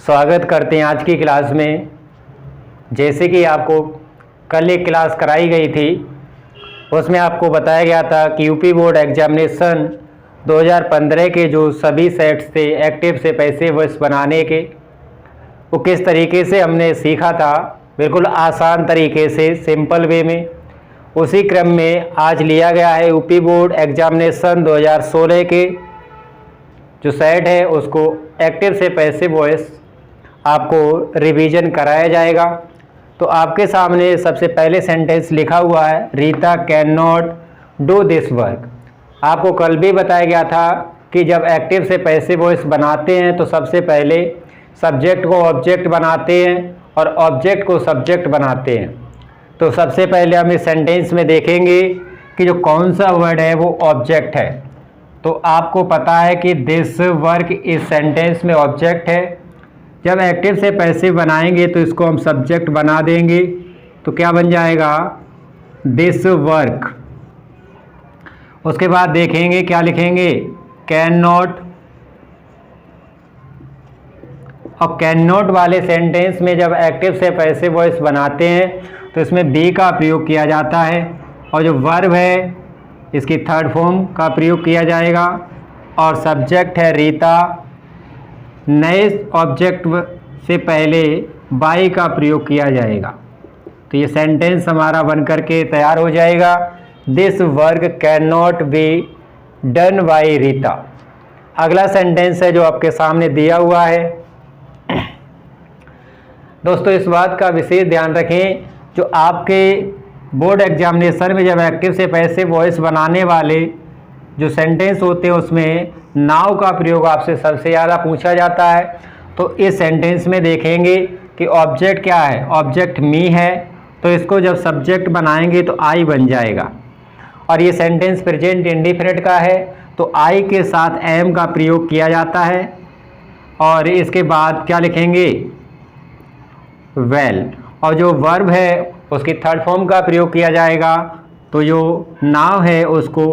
स्वागत करते हैं आज की क्लास में। जैसे कि आपको कल एक क्लास कराई गई थी, उसमें आपको बताया गया था कि यूपी बोर्ड एग्जामिनेशन 2015 के जो सभी सेट्स थे एक्टिव से पैसिव वॉइस बनाने के, वो किस तरीके से हमने सीखा था, बिल्कुल आसान तरीके से, सिंपल वे में। उसी क्रम में आज लिया गया है यूपी बोर्ड एग्जामिनेशन 2016 के जो सेट है उसको एक्टिव से पैसिव वॉइस आपको रिवीजन कराया जाएगा। तो आपके सामने सबसे पहले सेंटेंस लिखा हुआ है, Rita can not do this work. आपको कल भी बताया गया था कि जब एक्टिव से पैसिव वॉइस बनाते हैं तो सबसे पहले सब्जेक्ट को ऑब्जेक्ट बनाते हैं और ऑब्जेक्ट को सब्जेक्ट बनाते हैं। तो सबसे पहले हम इस सेंटेंस में देखेंगे कि जो कौन सा वर्ड है वो ऑब्जेक्ट है। तो आपको पता है कि दिस वर्क इस सेंटेंस में ऑब्जेक्ट है। जब एक्टिव से पैसिव बनाएंगे तो इसको हम सब्जेक्ट बना देंगे, तो क्या बन जाएगा, दिस वर्क। उसके बाद देखेंगे क्या लिखेंगे, कैन नॉट। और कैन नॉट वाले सेंटेंस में जब एक्टिव से पैसिव वॉइस बनाते हैं तो इसमें बी का प्रयोग किया जाता है और जो वर्ब है इसकी थर्ड फॉर्म का प्रयोग किया जाएगा और सब्जेक्ट है रीता। नए ऑब्जेक्ट से पहले बाई का प्रयोग किया जाएगा। तो ये सेंटेंस हमारा बन करके तैयार हो जाएगा, this work can not be done by Rita. अगला सेंटेंस है जो आपके सामने दिया हुआ है। दोस्तों इस बात का विशेष ध्यान रखें, जो आपके बोर्ड एग्जामिनेशन में जब एक्टिव से पैसिव वॉइस बनाने वाले जो सेंटेंस होते हैं उसमें नाउ का प्रयोग आपसे सबसे ज़्यादा पूछा जाता है। तो इस सेंटेंस में देखेंगे कि ऑब्जेक्ट क्या है, ऑब्जेक्ट मी है, तो इसको जब सब्जेक्ट बनाएंगे तो आई बन जाएगा। और ये सेंटेंस प्रेजेंट इंडिफिनिट का है तो आई के साथ एम का प्रयोग किया जाता है और इसके बाद क्या लिखेंगे, वेल। और जो वर्ब है उसकी थर्ड फॉर्म का प्रयोग किया जाएगा, तो जो नाव है उसको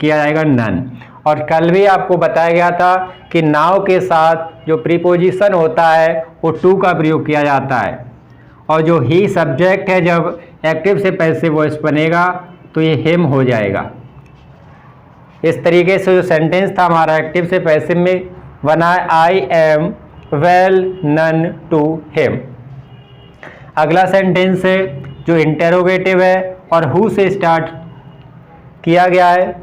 किया जाएगा नन। और कल भी आपको बताया गया था कि नाव के साथ जो प्रीपोजिशन होता है वो टू का प्रयोग किया जाता है और जो ही सब्जेक्ट है जब एक्टिव से पैसिव वॉइस बनेगा तो ये हिम हो जाएगा। इस तरीके से जो सेंटेंस था हमारा एक्टिव से पैसिव में बना है, I am well known to him. अगला सेंटेंस है जो इंटेरोगेटिव है और हु से स्टार्ट किया गया है।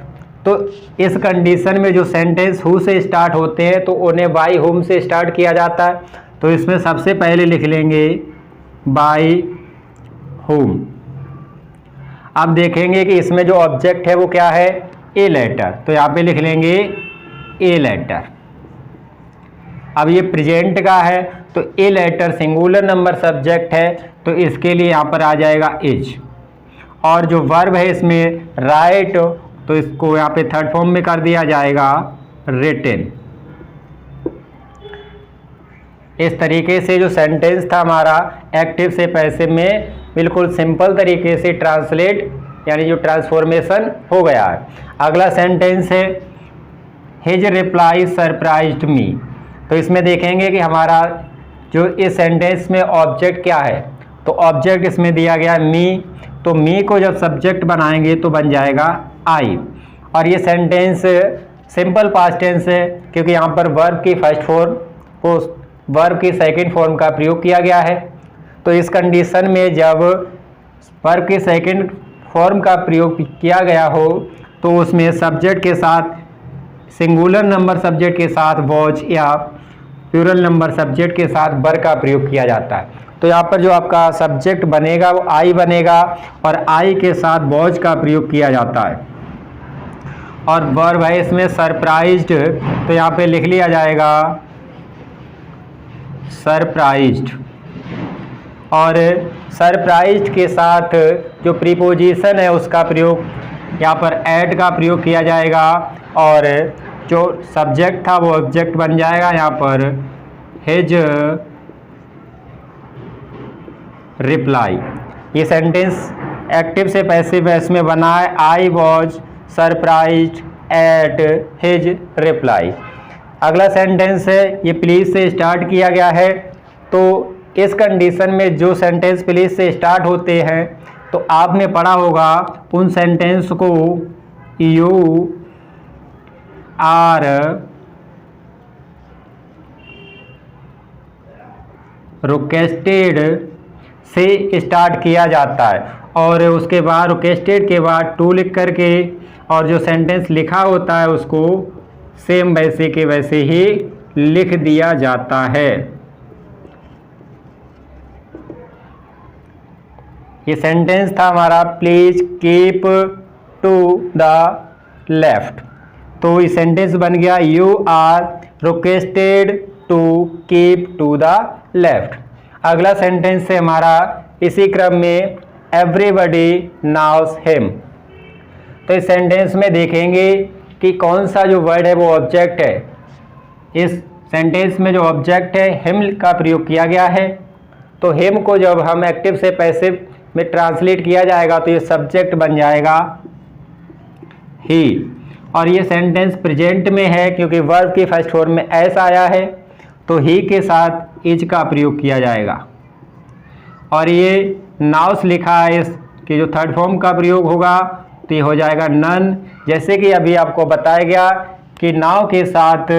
तो इस कंडीशन में जो सेंटेंस हु से स्टार्ट होते हैं तो उन्हें बाई हुम से स्टार्ट किया जाता है। तो इसमें सबसे पहले लिख लेंगे बाई हुम। अब देखेंगे कि इसमें जो ऑब्जेक्ट है वो क्या है, ए लेटर, तो यहाँ पे लिख लेंगे ए लेटर। अब ये प्रेजेंट का है तो a letter singular number subject है तो इसके लिए यहाँ पर आ जाएगा इज। और जो वर्ब है इसमें राइट, तो इसको यहाँ पे थर्ड फॉर्म में कर दिया जाएगा रिटन। इस तरीके से जो सेंटेंस था हमारा एक्टिव से पैसिव में बिल्कुल सिंपल तरीके से ट्रांसलेट यानी जो ट्रांसफॉर्मेशन हो गया है। अगला सेंटेंस है हिज रिप्लाई सरप्राइज्ड मी। तो इसमें देखेंगे कि हमारा जो इस सेंटेंस में ऑब्जेक्ट क्या है, तो ऑब्जेक्ट इसमें दिया गया मी, तो मी को जब सब्जेक्ट बनाएंगे तो बन जाएगा आई। और ये सेंटेंस सिंपल पास्ट टेंस है क्योंकि यहाँ पर वर्ब की फर्स्ट फॉर्म को वर्ब की सेकंड फॉर्म का प्रयोग किया गया है। तो इस कंडीशन में जब वर्ब की सेकंड फॉर्म का प्रयोग किया गया हो तो उसमें सब्जेक्ट के साथ सिंगुलर नंबर सब्जेक्ट के साथ वॉच या प्लूरल नंबर सब्जेक्ट के साथ वर का प्रयोग किया जाता है। तो यहाँ पर जो आपका सब्जेक्ट बनेगा वो आई बनेगा और आई के साथ वॉच का प्रयोग किया जाता है। और वर्ब है इसमें सरप्राइज्ड, तो यहाँ पे लिख लिया जाएगा सरप्राइज्ड। और सरप्राइज्ड के साथ जो प्रीपोजिशन है उसका प्रयोग यहाँ पर एट का प्रयोग किया जाएगा और जो सब्जेक्ट था वो ऑब्जेक्ट बन जाएगा यहाँ पर हिज रिप्लाई। ये सेंटेंस एक्टिव से पैसिव वॉइस में बना है, I was surprised at his reply. अगला सेंटेंस है ये प्लीज़ से स्टार्ट किया गया है। तो इस कंडीशन में जो सेंटेंस प्लीज़ से स्टार्ट होते हैं तो आपने पढ़ा होगा उन सेंटेंस को यू आर रिक्वेस्टेड से स्टार्ट किया जाता है और उसके बाद रिक्वेस्टेड के बाद टू लिख करके और जो सेंटेंस लिखा होता है उसको सेम वैसे के वैसे ही लिख दिया जाता है। ये सेंटेंस था हमारा please keep to the left. तो ये सेंटेंस बन गया you are requested to keep to the left. अगला सेंटेंस है हमारा इसी क्रम में एवरीबडी नोस हिम। तो इस सेंटेंस में देखेंगे कि कौन सा जो वर्ड है वो ऑब्जेक्ट है। इस सेंटेंस में जो ऑब्जेक्ट है हिम का प्रयोग किया गया है। तो हिम को जब हम एक्टिव से पैसिव में ट्रांसलेट किया जाएगा तो ये सब्जेक्ट बन जाएगा ही। और ये सेंटेंस प्रेजेंट में है क्योंकि वर्ब की फर्स्ट फॉर्म में एस आया है तो ही के साथ इज का प्रयोग किया जाएगा। और ये नाउस लिखा है इसकी जो थर्ड फॉर्म का प्रयोग होगा तो ये हो जाएगा नन। जैसे कि अभी आपको बताया गया कि नाउ के साथ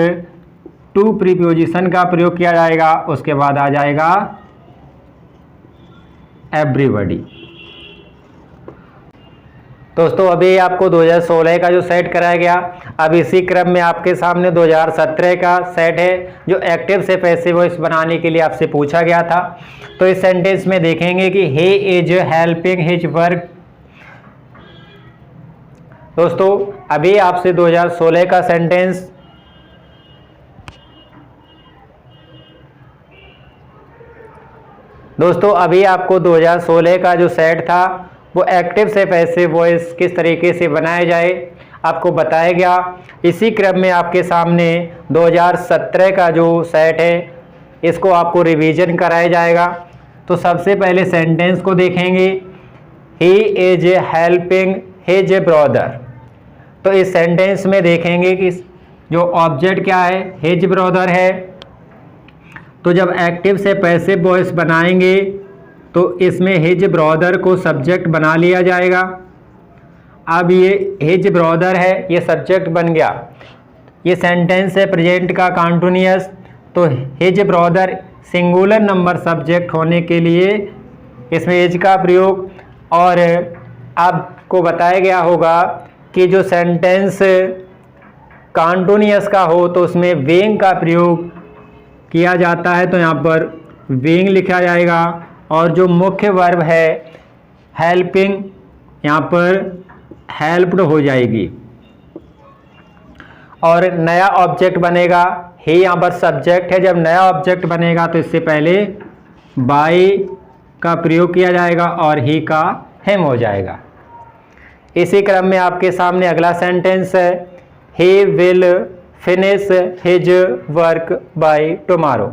टू प्रीपोजिशन का प्रयोग किया जाएगा, उसके बाद आ जाएगा एवरीबॉडी। दोस्तों अभी आपको 2016 का जो सेट कराया गया, अब इसी क्रम में आपके सामने 2017 का सेट है जो एक्टिव से पैसिव वॉइस बनाने के लिए आपसे पूछा गया था। तो इस सेंटेंस में देखेंगे कि he is helping his work. दोस्तों अभी आपसे 2016 का सेंटेंस दोस्तों अभी आपको 2016 का जो सेट था वो एक्टिव से पैसिव वॉइस किस तरीके से बनाया जाए आपको बताया गया। इसी क्रम में आपके सामने 2017 का जो सेट है इसको आपको रिवीजन कराया जाएगा। तो सबसे पहले सेंटेंस को देखेंगे he is helping his brother. तो इस सेंटेंस में देखेंगे कि जो ऑब्जेक्ट क्या है हिज ब्रदर है। तो जब एक्टिव से पैसिव वॉइस बनाएंगे तो इसमें हिज ब्रदर को सब्जेक्ट बना लिया जाएगा। अब ये हिज ब्रदर है ये सब्जेक्ट बन गया। ये सेंटेंस है प्रेजेंट का कॉन्टिन्यूअस। तो his brother singular number subject होने के लिए इसमें हिज का प्रयोग। और आपको बताया गया होगा कि जो सेंटेंस कॉन्टिन्यूअस का हो तो उसमें बीइंग का प्रयोग किया जाता है। तो यहाँ पर बीइंग लिखा जाएगा और जो मुख्य वर्ब है हेल्पिंग यहाँ पर हेल्प्ड हो जाएगी। और नया ऑब्जेक्ट बनेगा ही, यहाँ पर सब्जेक्ट है। जब नया ऑब्जेक्ट बनेगा तो इससे पहले बाय का प्रयोग किया जाएगा और ही का हिम हो जाएगा। इसी क्रम में आपके सामने अगला सेंटेंस है he will finish his work by tomorrow.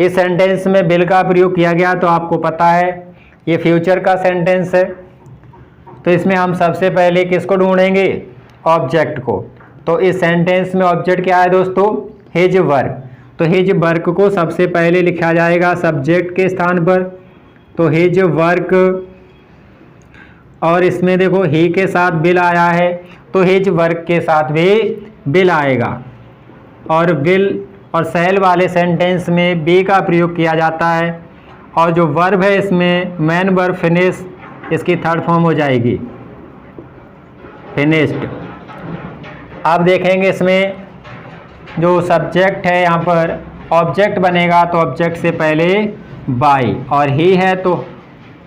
इस सेंटेंस में विल का प्रयोग किया गया तो आपको पता है ये फ्यूचर का सेंटेंस है। तो इसमें हम सबसे पहले किसको ढूंढेंगे ऑब्जेक्ट को। तो इस सेंटेंस में ऑब्जेक्ट क्या है दोस्तों हिज वर्क। तो हिज वर्क को सबसे पहले लिखा जाएगा सब्जेक्ट के स्थान पर। तो हिज वर्क और इसमें देखो ही के साथ बिल आया है तो हिज वर्क के साथ भी बिल आएगा। और बिल और सेल वाले सेंटेंस में बी का प्रयोग किया जाता है। और जो वर्ब है इसमें मेन वर्ब फिनिश इसकी थर्ड फॉर्म हो जाएगी फिनिश्ड। आप देखेंगे इसमें जो सब्जेक्ट है यहाँ पर ऑब्जेक्ट बनेगा तो ऑब्जेक्ट से पहले बाय और ही है तो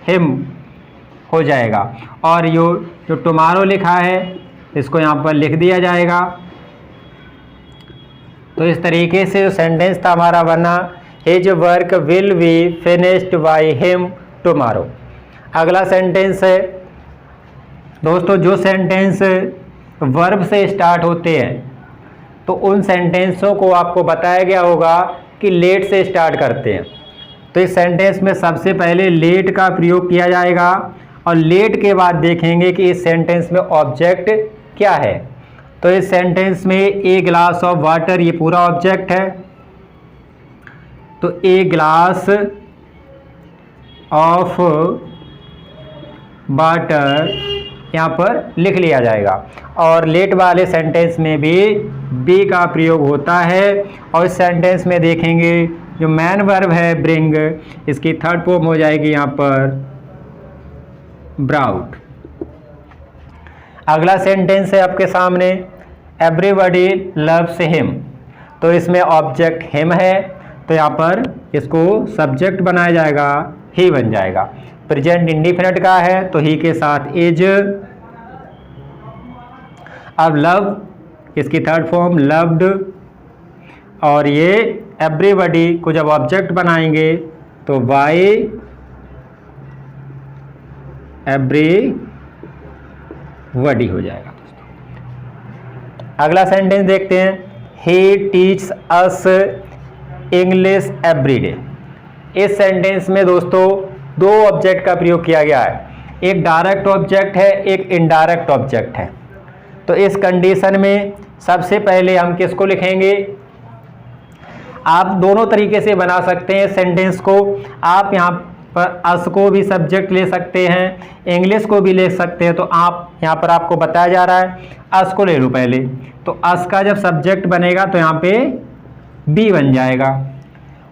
हिम हो जाएगा। और जो टुमारो लिखा है इसको यहाँ पर लिख दिया जाएगा। तो इस तरीके से जो सेंटेंस था हमारा बना his work will be finished by him tomorrow. अगला सेंटेंस है दोस्तों जो सेंटेंस वर्ब से स्टार्ट होते हैं तो उन सेंटेंसों को आपको बताया गया होगा कि लेट से स्टार्ट करते हैं। तो इस सेंटेंस में सबसे पहले लेट का प्रयोग किया जाएगा और लेट के बाद देखेंगे कि इस सेंटेंस में ऑब्जेक्ट क्या है। तो इस सेंटेंस में ए ग्लास ऑफ वाटर ये पूरा ऑब्जेक्ट है, तो ए ग्लास ऑफ वाटर यहाँ पर लिख लिया जाएगा। और लेट वाले सेंटेंस में भी बी का प्रयोग होता है। और इस सेंटेंस में देखेंगे जो मैन वर्ब है ब्रिंग, इसकी थर्ड फॉर्म हो जाएगी यहाँ पर ब्राउट। अगला सेंटेंस है आपके सामने, एवरीबॉडी लव्स हिम। तो इसमें ऑब्जेक्ट हिम है, तो यहाँ पर इसको सब्जेक्ट बनाया जाएगा, ही बन जाएगा। प्रेजेंट इंडिफिनिट का है तो ही के साथ इज। अब लव इसकी थर्ड फॉर्म लव्ड, और ये एवरीबॉडी को जब ऑब्जेक्ट बनाएंगे तो बाय एवरीबॉडी हो जाएगा। अगला सेंटेंस देखते हैं, ही टीच अस इंग्लिश एवरीडे। इस सेंटेंस में दोस्तों दो ऑब्जेक्ट का प्रयोग किया गया है, एक डायरेक्ट ऑब्जेक्ट है, एक इनडायरेक्ट ऑब्जेक्ट है। तो इस कंडीशन में सबसे पहले हम किसको लिखेंगे, आप दोनों तरीके से बना सकते हैं सेंटेंस को। आप यहाँ पर अस को भी सब्जेक्ट ले सकते हैं, इंग्लिश को भी ले सकते हैं। तो आप यहाँ पर आपको बताया जा रहा है अस को ले लो पहले, तो अस का जब सब्जेक्ट बनेगा तो यहाँ पे बी बन जाएगा।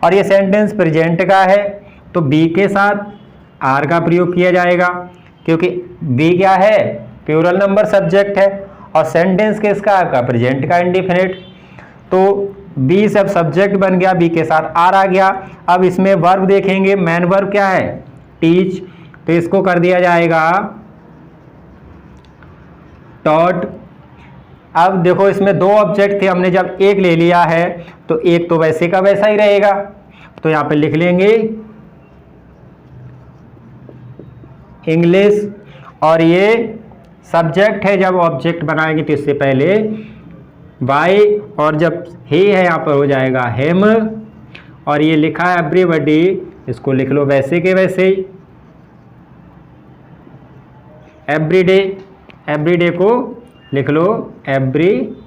और ये सेंटेंस प्रेजेंट का है तो बी के साथ आर का प्रयोग किया जाएगा, क्योंकि बी क्या है, प्लूरल नंबर सब्जेक्ट है, और सेंटेंस किसका, आपका प्रेजेंट का इंडिफिनिट। तो बी सब सब्जेक्ट बन गया, बी के साथ आर आ गया। अब इसमें वर्ब देखेंगे, मैन वर्ब क्या है, टीच, तो इसको कर दिया जाएगा टॉट। अब देखो इसमें दो ऑब्जेक्ट थे, हमने जब एक ले लिया है तो एक तो वैसे का वैसा ही रहेगा, तो यहाँ पे लिख लेंगे इंग्लिश। और ये सब्जेक्ट है, जब ऑब्जेक्ट बनाएंगे तो इससे पहले बाय, और जब ही है यहाँ पर हो जाएगा हिम। और ये लिखा है एवरीबॉडी, इसको लिख लो वैसे के वैसे ही एवरीडे, एवरीडे को लिख लो एवरीडे।